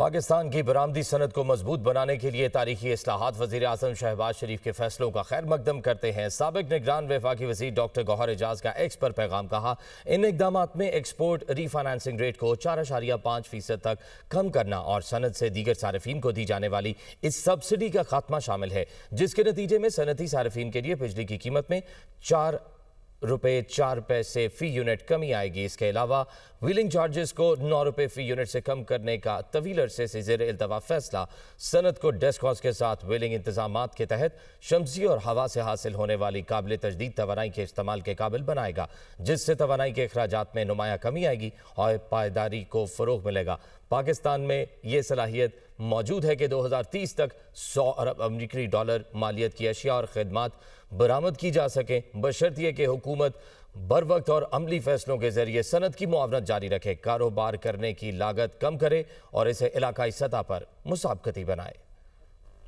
पाकिस्तान की बरामदी सनद को मजबूत बनाने के लिए तारीखी इस्लाहात वज़ीर आज़म शहबाज शरीफ के फैसलों का खैर मकदम करते हैं। साबिक निगरान वफाकी वज़ीर डॉक्टर गौहर एजाज का एक्स पर पैगाम कहा, इन इकदाम में एक्सपोर्ट रीफाइनेंसिंग रेट को 4.5% तक कम करना और सनद से दीगर सार्फिन को दी जाने वाली इस सब्सिडी का खात्मा शामिल है, जिसके नतीजे में सनती सार्फिन के लिए बिजली की कीमत में ₹4.04 फी यूनिट कमी आएगी। इसके अलावा व्हीलिंग चार्जेस को ₹9 फी यूनिट से कम करने का तवील अरसे से ज़ेर इल्तवा फैसला सनत को डेस्कॉस के साथ व्हीलिंग इंतजामात के तहत शमसी और हवा से हासिल होने वाली काबिल तजदीद तवानाई के इस्तेमाल के काबिल बनाएगा, जिससे तवानाई के अखराजात में नुमाया कमी आएगी और पायदारी को फ़रोग मिलेगा। पाकिस्तान में ये सलाहियत मौजूद है कि 2030 तक 100 अरब अमरीकी डॉलर मालियत की अशिया और खदमात बरामद की जा सकें, बशर्ते कि हुकूमत बर वक्त और अमली फैसलों के जरिए सनद की मुआवनत जारी रखे, कारोबार करने की लागत कम करे और इसे इलाकाई सतह पर मुसाबकती बनाए।